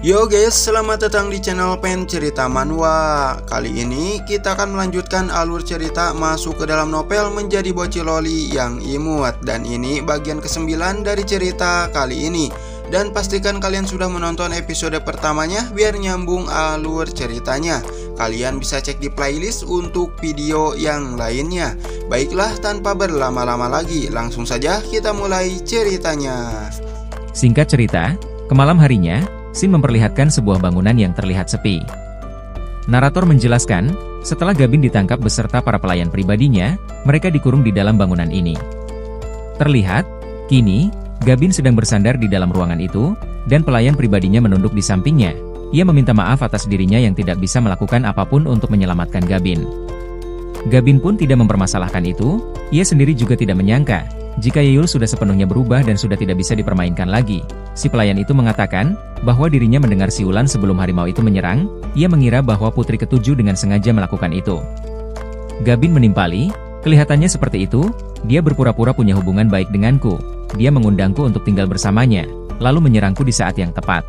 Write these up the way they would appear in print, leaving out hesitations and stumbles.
Yo guys, selamat datang di channel Pen Cerita Manhwa. Kali ini kita akan melanjutkan alur cerita masuk ke dalam novel Menjadi Bocil Loli yang imut. Dan ini bagian ke-9 dari cerita kali ini. Dan pastikan kalian sudah menonton episode pertamanya biar nyambung alur ceritanya. Kalian bisa cek di playlist untuk video yang lainnya. Baiklah, tanpa berlama-lama lagi, langsung saja kita mulai ceritanya. Singkat cerita, ke malam harinya, Sin memperlihatkan sebuah bangunan yang terlihat sepi. Narator menjelaskan, setelah Gabin ditangkap beserta para pelayan pribadinya, mereka dikurung di dalam bangunan ini. Terlihat, kini, Gabin sedang bersandar di dalam ruangan itu, dan pelayan pribadinya menunduk di sampingnya. Ia meminta maaf atas dirinya yang tidak bisa melakukan apapun untuk menyelamatkan Gabin. Gabin pun tidak mempermasalahkan itu, ia sendiri juga tidak menyangka, jika Yeol sudah sepenuhnya berubah dan sudah tidak bisa dipermainkan lagi. Si pelayan itu mengatakan, bahwa dirinya mendengar siulan sebelum harimau itu menyerang, ia mengira bahwa putri ketujuh dengan sengaja melakukan itu. Gabin menimpali, kelihatannya seperti itu, dia berpura-pura punya hubungan baik denganku, dia mengundangku untuk tinggal bersamanya, lalu menyerangku di saat yang tepat.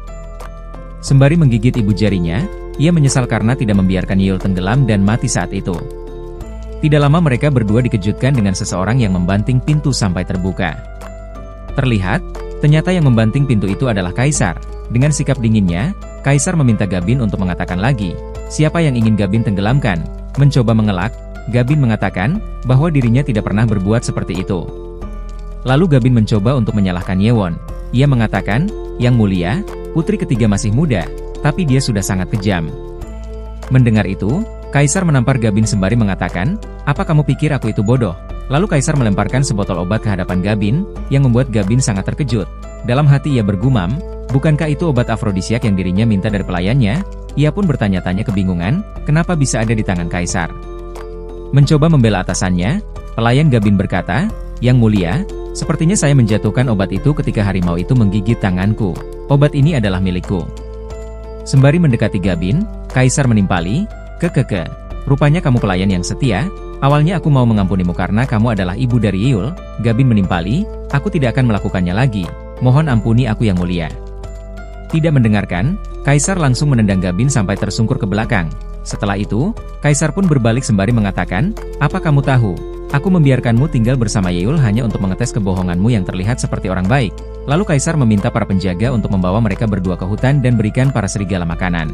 Sembari menggigit ibu jarinya, ia menyesal karena tidak membiarkan Yeol tenggelam dan mati saat itu. Tidak lama mereka berdua dikejutkan dengan seseorang yang membanting pintu sampai terbuka. Terlihat, ternyata yang membanting pintu itu adalah Kaisar. Dengan sikap dinginnya, Kaisar meminta Gabin untuk mengatakan lagi, siapa yang ingin Gabin tenggelamkan. Mencoba mengelak, Gabin mengatakan, bahwa dirinya tidak pernah berbuat seperti itu. Lalu Gabin mencoba untuk menyalahkan Yewon. Ia mengatakan, Yang Mulia, putri ketiga masih muda, tapi dia sudah sangat kejam. Mendengar itu, Kaisar menampar Gabin sembari mengatakan, apa kamu pikir aku itu bodoh? Lalu Kaisar melemparkan sebotol obat ke hadapan Gabin, yang membuat Gabin sangat terkejut. Dalam hati ia bergumam, bukankah itu obat afrodisiak yang dirinya minta dari pelayannya? Ia pun bertanya-tanya kebingungan, kenapa bisa ada di tangan Kaisar. Mencoba membela atasannya, pelayan Gabin berkata, Yang Mulia, sepertinya saya menjatuhkan obat itu ketika harimau itu menggigit tanganku. Obat ini adalah milikku. Sembari mendekati Gabin, Kaisar menimpali, Kekeke, rupanya kamu pelayan yang setia. Awalnya aku mau mengampunimu karena kamu adalah ibu dari Yeol. Gabin menimpali, aku tidak akan melakukannya lagi. Mohon ampuni aku Yang Mulia. Tidak mendengarkan, Kaisar langsung menendang Gabin sampai tersungkur ke belakang. Setelah itu, Kaisar pun berbalik sembari mengatakan, apa kamu tahu? Aku membiarkanmu tinggal bersama Yeol hanya untuk mengetes kebohonganmu yang terlihat seperti orang baik. Lalu Kaisar meminta para penjaga untuk membawa mereka berdua ke hutan dan berikan para serigala makanan.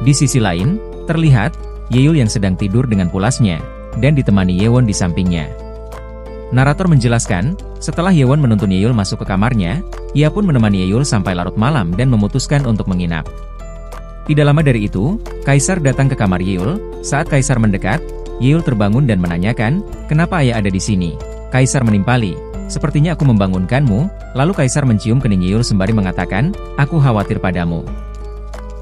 Di sisi lain, terlihat, Yeol yang sedang tidur dengan pulasnya, dan ditemani Yewon di sampingnya. Narator menjelaskan, setelah Yewon menuntun Yeol masuk ke kamarnya, ia pun menemani Yeol sampai larut malam dan memutuskan untuk menginap. Tidak lama dari itu, Kaisar datang ke kamar Yeol. Saat Kaisar mendekat, Yeol terbangun dan menanyakan, kenapa ayah ada di sini? Kaisar menimpali, sepertinya aku membangunkanmu. Lalu Kaisar mencium kening Yeol sembari mengatakan, aku khawatir padamu.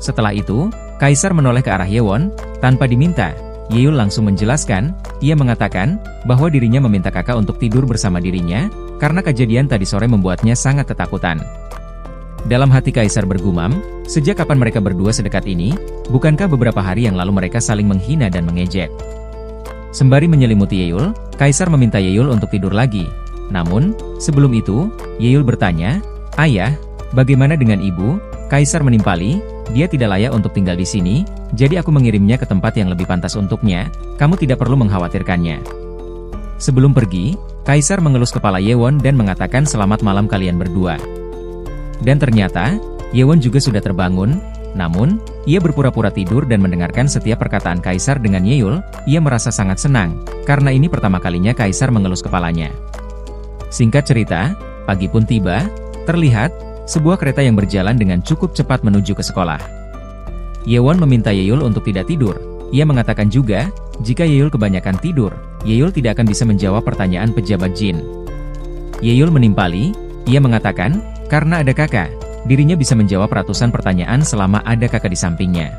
Setelah itu, Kaisar menoleh ke arah Yewon, tanpa diminta. Yeol langsung menjelaskan, ia mengatakan, bahwa dirinya meminta kakak untuk tidur bersama dirinya, karena kejadian tadi sore membuatnya sangat ketakutan. Dalam hati Kaisar bergumam, sejak kapan mereka berdua sedekat ini, bukankah beberapa hari yang lalu mereka saling menghina dan mengejek. Sembari menyelimuti Yeol, Kaisar meminta Yeol untuk tidur lagi. Namun, sebelum itu, Yeol bertanya, ayah, bagaimana dengan ibu? Kaisar menimpali, dia tidak layak untuk tinggal di sini, jadi aku mengirimnya ke tempat yang lebih pantas untuknya, kamu tidak perlu mengkhawatirkannya. Sebelum pergi, Kaisar mengelus kepala Yewon dan mengatakan selamat malam kalian berdua. Dan ternyata, Yewon juga sudah terbangun, namun, ia berpura-pura tidur dan mendengarkan setiap perkataan Kaisar dengan Yeol. Ia merasa sangat senang, karena ini pertama kalinya Kaisar mengelus kepalanya. Singkat cerita, pagi pun tiba, terlihat, sebuah kereta yang berjalan dengan cukup cepat menuju ke sekolah. Yewon meminta Yeol untuk tidak tidur. Ia mengatakan juga, jika Yeol kebanyakan tidur, Yeol tidak akan bisa menjawab pertanyaan pejabat Jin. Yeol menimpali, ia mengatakan, karena ada kakak, dirinya bisa menjawab ratusan pertanyaan selama ada kakak di sampingnya.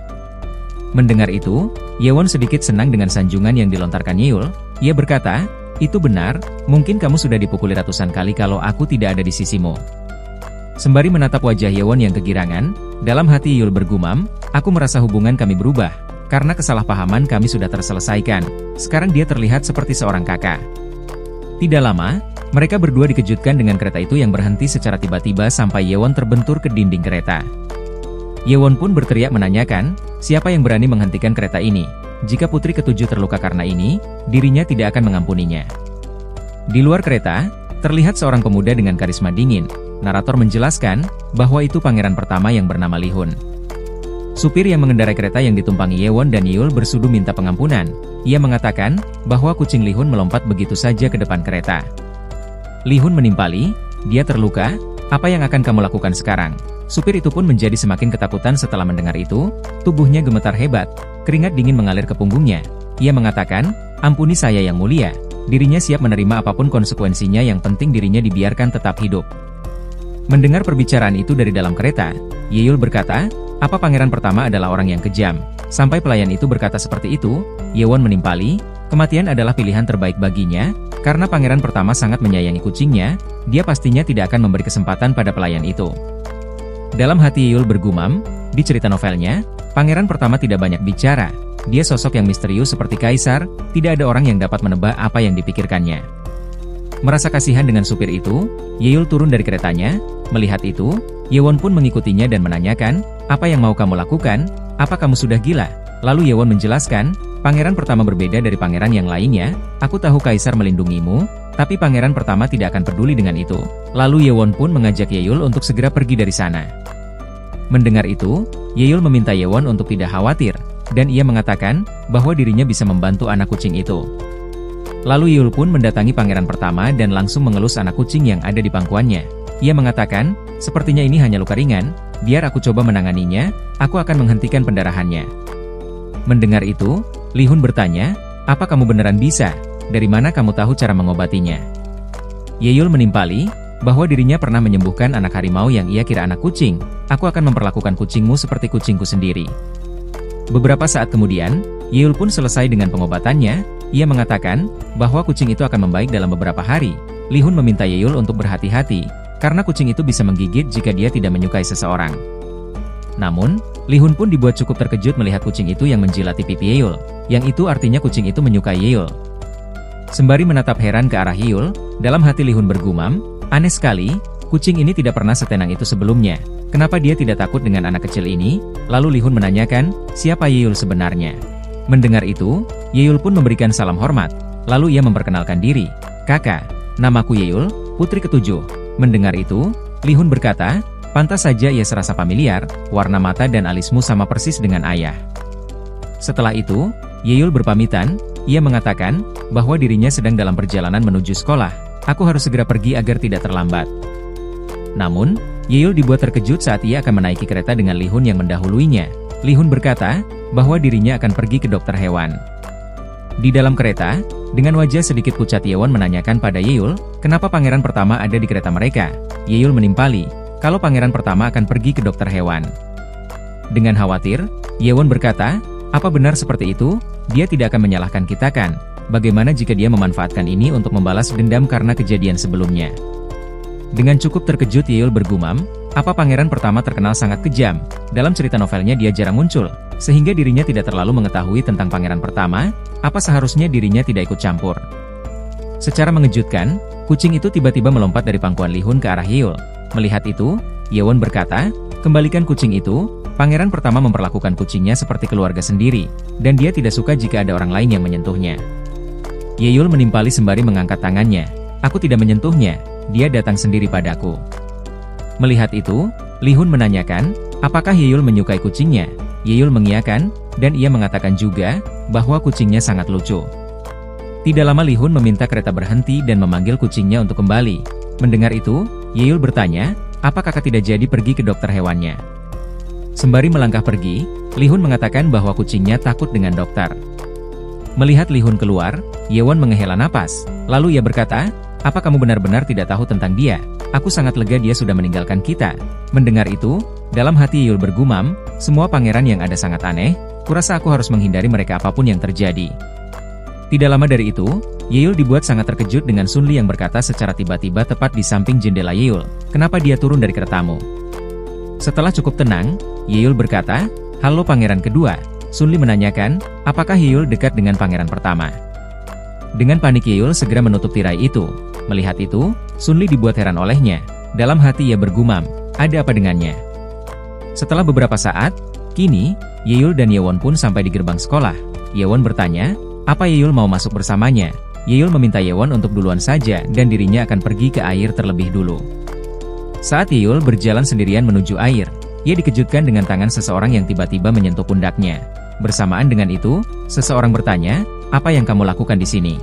Mendengar itu, Yewon sedikit senang dengan sanjungan yang dilontarkan Yeol. Ia berkata, itu benar, mungkin kamu sudah dipukuli ratusan kali kalau aku tidak ada di sisimu. Sembari menatap wajah Yewon yang kegirangan, dalam hati Yeol bergumam, aku merasa hubungan kami berubah, karena kesalahpahaman kami sudah terselesaikan. Sekarang dia terlihat seperti seorang kakak. Tidak lama, Mereka berdua dikejutkan dengan kereta itu yang berhenti secara tiba-tiba sampai Yewon terbentur ke dinding kereta. Yewon pun berteriak menanyakan, siapa yang berani menghentikan kereta ini? Jika putri ketujuh terluka karena ini, dirinya tidak akan mengampuninya. Di luar kereta, terlihat seorang pemuda dengan karisma dingin. Narator menjelaskan bahwa itu pangeran pertama yang bernama Li Hun. Supir yang mengendarai kereta yang ditumpangi Yewon dan Yeol bersudu minta pengampunan. Ia mengatakan bahwa kucing Li Hun melompat begitu saja ke depan kereta. Li Hun menimpali, dia terluka, apa yang akan kamu lakukan sekarang? Supir itu pun menjadi semakin ketakutan setelah mendengar itu, tubuhnya gemetar hebat, keringat dingin mengalir ke punggungnya. Ia mengatakan, ampuni saya yang mulia, dirinya siap menerima apapun konsekuensinya yang penting dirinya dibiarkan tetap hidup. Mendengar perbicaraan itu dari dalam kereta, Yeol berkata, apa pangeran pertama adalah orang yang kejam. Sampai pelayan itu berkata seperti itu, Yewon menimpali, kematian adalah pilihan terbaik baginya, karena pangeran pertama sangat menyayangi kucingnya, dia pastinya tidak akan memberi kesempatan pada pelayan itu. Dalam hati Yeol bergumam, di cerita novelnya, pangeran pertama tidak banyak bicara, dia sosok yang misterius seperti kaisar, tidak ada orang yang dapat menebak apa yang dipikirkannya. Merasa kasihan dengan supir itu, Yeol turun dari keretanya, melihat itu, Yewon pun mengikutinya dan menanyakan, apa yang mau kamu lakukan, apa kamu sudah gila? Lalu Yewon menjelaskan, pangeran pertama berbeda dari pangeran yang lainnya, aku tahu kaisar melindungimu, tapi pangeran pertama tidak akan peduli dengan itu. Lalu Yewon pun mengajak Yeol untuk segera pergi dari sana. Mendengar itu, Yeol meminta Yewon untuk tidak khawatir, dan ia mengatakan bahwa dirinya bisa membantu anak kucing itu. Lalu Yeol pun mendatangi pangeran pertama dan langsung mengelus anak kucing yang ada di pangkuannya. Ia mengatakan, sepertinya ini hanya luka ringan, biar aku coba menanganinya, aku akan menghentikan pendarahannya. Mendengar itu, Li Hun bertanya, apa kamu beneran bisa? Dari mana kamu tahu cara mengobatinya? Yeol menimpali, bahwa dirinya pernah menyembuhkan anak harimau yang ia kira anak kucing, aku akan memperlakukan kucingmu seperti kucingku sendiri. Beberapa saat kemudian, Yeol pun selesai dengan pengobatannya, ia mengatakan, bahwa kucing itu akan membaik dalam beberapa hari. Li Hun meminta Yeol untuk berhati-hati, karena kucing itu bisa menggigit jika dia tidak menyukai seseorang. Namun, Li Hun pun dibuat cukup terkejut melihat kucing itu yang menjilati pipi Yeol, yang itu artinya kucing itu menyukai Yeol. Sembari menatap heran ke arah Yeol, dalam hati Li Hun bergumam, aneh sekali, kucing ini tidak pernah setenang itu sebelumnya. Kenapa dia tidak takut dengan anak kecil ini? Lalu Li Hun menanyakan, siapa Yeol sebenarnya? Mendengar itu, Yeol pun memberikan salam hormat, lalu ia memperkenalkan diri, kakak, namaku Yeol, putri ketujuh. Mendengar itu, Li Hun berkata, pantas saja ia serasa familiar, warna mata dan alismu sama persis dengan ayah. Setelah itu, Yeol berpamitan, ia mengatakan, bahwa dirinya sedang dalam perjalanan menuju sekolah, aku harus segera pergi agar tidak terlambat. Namun, Yeol dibuat terkejut saat ia akan menaiki kereta dengan Li Hun yang mendahuluinya. Li Hun berkata, bahwa dirinya akan pergi ke dokter hewan. Di dalam kereta, dengan wajah sedikit pucat Yewon menanyakan pada Yeol, kenapa pangeran pertama ada di kereta mereka? Yeol menimpali, kalau pangeran pertama akan pergi ke dokter hewan. Dengan khawatir, Yewon berkata, apa benar seperti itu? Dia tidak akan menyalahkan kita kan? Bagaimana jika dia memanfaatkan ini untuk membalas dendam karena kejadian sebelumnya? Dengan cukup terkejut Yeol bergumam, apa pangeran pertama terkenal sangat kejam? Dalam cerita novelnya dia jarang muncul, sehingga dirinya tidak terlalu mengetahui tentang pangeran pertama, apa seharusnya dirinya tidak ikut campur. Secara mengejutkan, kucing itu tiba-tiba melompat dari pangkuan Li Hun ke arah Yeol. Melihat itu, Yewon berkata, kembalikan kucing itu, pangeran pertama memperlakukan kucingnya seperti keluarga sendiri, dan dia tidak suka jika ada orang lain yang menyentuhnya. Yeol menimpali sembari mengangkat tangannya, aku tidak menyentuhnya, dia datang sendiri padaku. Melihat itu, Li Hun menanyakan, apakah Yeol menyukai kucingnya? Yeol mengiyakan, dan ia mengatakan juga, bahwa kucingnya sangat lucu. Tidak lama Li Hun meminta kereta berhenti dan memanggil kucingnya untuk kembali. Mendengar itu, Yeol bertanya, apa kakak tidak jadi pergi ke dokter hewannya? Sembari melangkah pergi, Li Hun mengatakan bahwa kucingnya takut dengan dokter. Melihat Li Hun keluar, Yewon menghela napas, lalu ia berkata, apa kamu benar-benar tidak tahu tentang dia? Aku sangat lega dia sudah meninggalkan kita. Mendengar itu, dalam hati Yeol bergumam, semua pangeran yang ada sangat aneh, kurasa aku harus menghindari mereka apapun yang terjadi. Tidak lama dari itu, Yeol dibuat sangat terkejut dengan Sun Li yang berkata secara tiba-tiba tepat di samping jendela Yeol, kenapa dia turun dari keretamu? Setelah cukup tenang, Yeol berkata, halo pangeran kedua. Sun Li menanyakan, apakah Yeol dekat dengan pangeran pertama? Dengan panik Yeol segera menutup tirai itu. Melihat itu, Sun Li dibuat heran olehnya. Dalam hati ia bergumam, ada apa dengannya? Setelah beberapa saat, kini, Yeol dan Yewon pun sampai di gerbang sekolah. Yewon bertanya, apa Yeol mau masuk bersamanya? Yeol meminta Yewon untuk duluan saja dan dirinya akan pergi ke air terlebih dulu. Saat Yeol berjalan sendirian menuju air, ia dikejutkan dengan tangan seseorang yang tiba-tiba menyentuh pundaknya. Bersamaan dengan itu, seseorang bertanya, apa yang kamu lakukan di sini?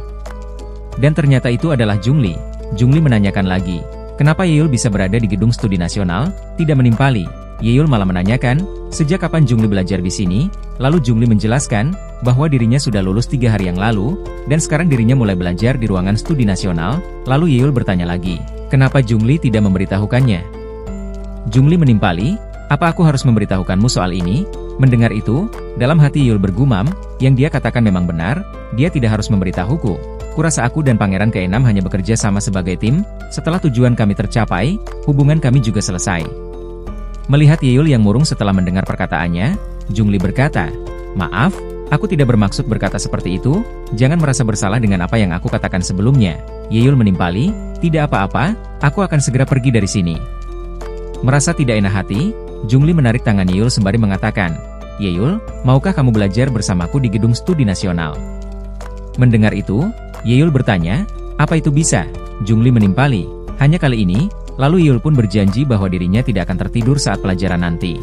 Dan ternyata itu adalah Jungli. Jungli menanyakan lagi, kenapa Yeol bisa berada di gedung studi nasional? Tidak menimpali. Yeol malah menanyakan, sejak kapan Jungli belajar di sini? Lalu Jungli menjelaskan, bahwa dirinya sudah lulus 3 hari yang lalu, dan sekarang dirinya mulai belajar di ruangan studi nasional. Lalu Yeol bertanya lagi, kenapa Jungli tidak memberitahukannya? Jungli menimpali, apa aku harus memberitahukanmu soal ini? Mendengar itu, dalam hati Yeol bergumam, yang dia katakan memang benar, dia tidak harus memberitahuku. Kurasa aku dan Pangeran ke-6 hanya bekerja sama sebagai tim, setelah tujuan kami tercapai, hubungan kami juga selesai. Melihat Yeol yang murung setelah mendengar perkataannya, Jungli berkata, maaf, aku tidak bermaksud berkata seperti itu, jangan merasa bersalah dengan apa yang aku katakan sebelumnya. Yeol menimpali, tidak apa-apa, aku akan segera pergi dari sini. Merasa tidak enak hati, Jungli menarik tangan Yeol sembari mengatakan, Yeol, maukah kamu belajar bersamaku di gedung studi nasional? Mendengar itu, Yeol bertanya, apa itu bisa? Jungli menimpali, hanya kali ini, lalu Yeol pun berjanji bahwa dirinya tidak akan tertidur saat pelajaran nanti.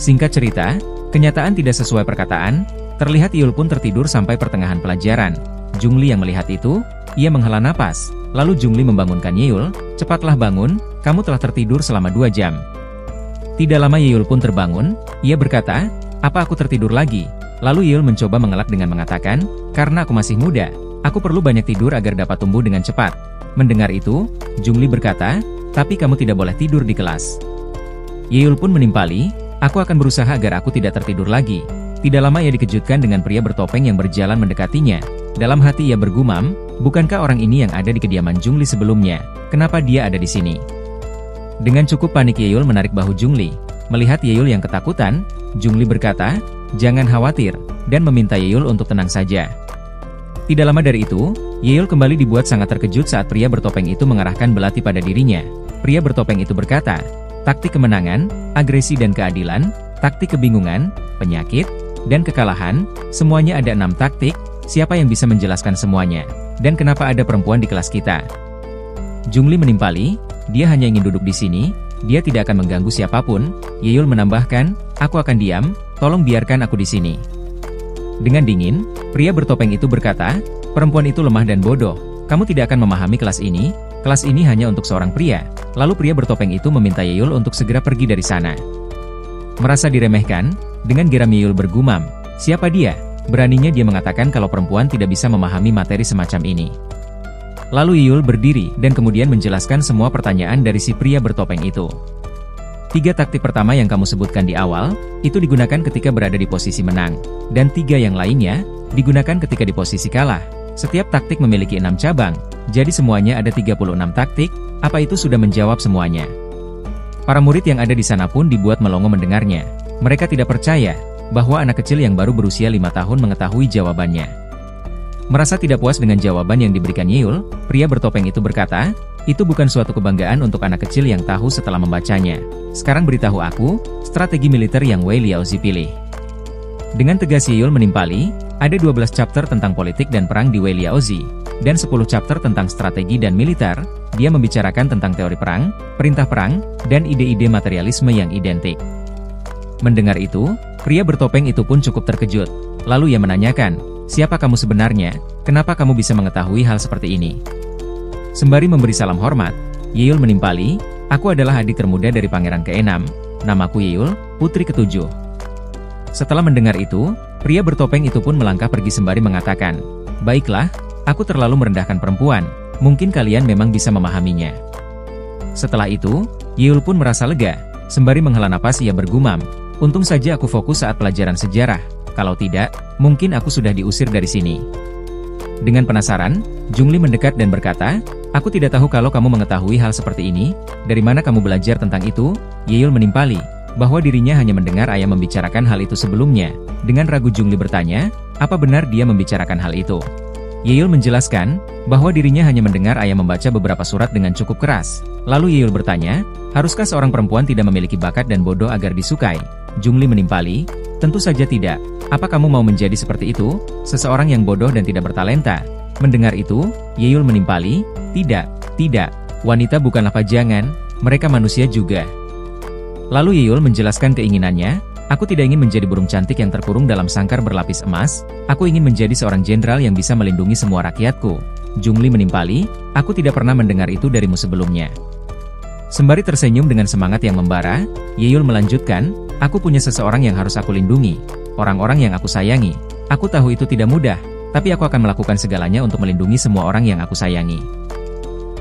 Singkat cerita, kenyataan tidak sesuai perkataan, terlihat Yeol pun tertidur sampai pertengahan pelajaran. Jungli yang melihat itu, ia menghela napas, lalu Jungli membangunkan Yeol, cepatlah bangun, kamu telah tertidur selama 2 jam. Tidak lama Yeol pun terbangun, ia berkata, apa aku tertidur lagi? Lalu Yeol mencoba mengelak dengan mengatakan, karena aku masih muda, aku perlu banyak tidur agar dapat tumbuh dengan cepat. Mendengar itu, Jungli berkata, tapi kamu tidak boleh tidur di kelas. Yeol pun menimpali, aku akan berusaha agar aku tidak tertidur lagi. Tidak lama ia dikejutkan dengan pria bertopeng yang berjalan mendekatinya. Dalam hati ia bergumam, bukankah orang ini yang ada di kediaman Jungli sebelumnya? Kenapa dia ada di sini? Dengan cukup panik Yeol menarik bahu Jungli. Melihat Yeol yang ketakutan, Jungli berkata, jangan khawatir, dan meminta Yeol untuk tenang saja. Tidak lama dari itu, Yeol kembali dibuat sangat terkejut saat pria bertopeng itu mengarahkan belati pada dirinya. Pria bertopeng itu berkata, taktik kemenangan, agresi dan keadilan, taktik kebingungan, penyakit, dan kekalahan, semuanya ada 6 taktik, siapa yang bisa menjelaskan semuanya? Dan kenapa ada perempuan di kelas kita? Jungli menimpali, dia hanya ingin duduk di sini, dia tidak akan mengganggu siapapun. Yeol menambahkan, aku akan diam, tolong biarkan aku di sini. Dengan dingin, pria bertopeng itu berkata, perempuan itu lemah dan bodoh, kamu tidak akan memahami kelas ini hanya untuk seorang pria. Lalu pria bertopeng itu meminta Yeol untuk segera pergi dari sana. Merasa diremehkan, dengan geram Yeol bergumam, siapa dia? Beraninya dia mengatakan kalau perempuan tidak bisa memahami materi semacam ini. Lalu Yeol berdiri dan kemudian menjelaskan semua pertanyaan dari si pria bertopeng itu. 3 taktik pertama yang kamu sebutkan di awal, itu digunakan ketika berada di posisi menang. Dan 3 yang lainnya, digunakan ketika di posisi kalah. Setiap taktik memiliki 6 cabang, jadi semuanya ada 36 taktik, apa itu sudah menjawab semuanya. Para murid yang ada di sana pun dibuat melongo mendengarnya. Mereka tidak percaya, bahwa anak kecil yang baru berusia 5 tahun mengetahui jawabannya. Merasa tidak puas dengan jawaban yang diberikan Yeol, pria bertopeng itu berkata, itu bukan suatu kebanggaan untuk anak kecil yang tahu setelah membacanya. Sekarang beritahu aku, strategi militer yang Wei Liaozi pilih. Dengan tegas Yeol menimpali, ada 12 chapter tentang politik dan perang di Wei Liaozi, dan 10 chapter tentang strategi dan militer. Dia membicarakan tentang teori perang, perintah perang, dan ide-ide materialisme yang identik. Mendengar itu, pria bertopeng itu pun cukup terkejut. Lalu ia menanyakan, siapa kamu sebenarnya? Kenapa kamu bisa mengetahui hal seperti ini? Sembari memberi salam hormat, Yeol menimpali, aku adalah adik termuda dari Pangeran ke-6. Namaku Yeol, putri ke-7. Setelah mendengar itu, pria bertopeng itu pun melangkah pergi sembari mengatakan, baiklah, aku terlalu merendahkan perempuan, mungkin kalian memang bisa memahaminya. Setelah itu, Yeol pun merasa lega, sembari menghela napas ia bergumam, untung saja aku fokus saat pelajaran sejarah. Kalau tidak, mungkin aku sudah diusir dari sini. Dengan penasaran, Jungli mendekat dan berkata, aku tidak tahu kalau kamu mengetahui hal seperti ini, dari mana kamu belajar tentang itu? Yeol menimpali, bahwa dirinya hanya mendengar ayah membicarakan hal itu sebelumnya. Dengan ragu Jungli bertanya, apa benar dia membicarakan hal itu? Yeol menjelaskan bahwa dirinya hanya mendengar ayah membaca beberapa surat dengan cukup keras. Lalu Yeol bertanya, haruskah seorang perempuan tidak memiliki bakat dan bodoh agar disukai? Jungli menimpali, tentu saja tidak. Apa kamu mau menjadi seperti itu, seseorang yang bodoh dan tidak bertalenta? Mendengar itu, Yeol menimpali, tidak, wanita bukanlah pajangan, mereka manusia juga. Lalu Yeol menjelaskan keinginannya, aku tidak ingin menjadi burung cantik yang terkurung dalam sangkar berlapis emas, aku ingin menjadi seorang jenderal yang bisa melindungi semua rakyatku. Jungli menimpali, aku tidak pernah mendengar itu darimu sebelumnya. Sembari tersenyum dengan semangat yang membara, Yeol melanjutkan, aku punya seseorang yang harus aku lindungi, orang-orang yang aku sayangi. Aku tahu itu tidak mudah, tapi aku akan melakukan segalanya untuk melindungi semua orang yang aku sayangi.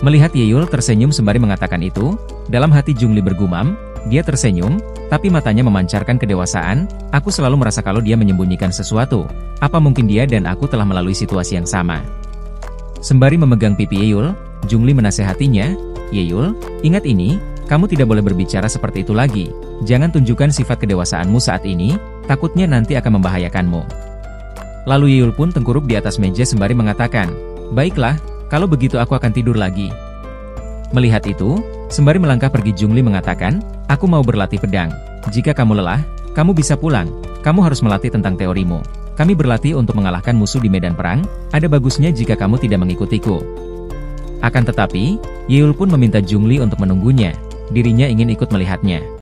Melihat Yeol tersenyum sembari mengatakan itu, dalam hati Jungli bergumam, dia tersenyum, tapi matanya memancarkan kedewasaan, aku selalu merasa kalau dia menyembunyikan sesuatu. Apa mungkin dia dan aku telah melalui situasi yang sama? Sembari memegang pipi Yeol, Jungli menasehatinya, Yeol, ingat ini, kamu tidak boleh berbicara seperti itu lagi. Jangan tunjukkan sifat kedewasaanmu saat ini, takutnya nanti akan membahayakanmu. Lalu Yeol pun tengkurap di atas meja sembari mengatakan, baiklah, kalau begitu aku akan tidur lagi. Melihat itu, sembari melangkah pergi Jungli mengatakan, aku mau berlatih pedang. Jika kamu lelah, kamu bisa pulang. Kamu harus melatih tentang teorimu. Kami berlatih untuk mengalahkan musuh di medan perang, ada bagusnya jika kamu tidak mengikutiku. Akan tetapi, Yeol pun meminta Jungli untuk menunggunya. Dirinya ingin ikut melihatnya.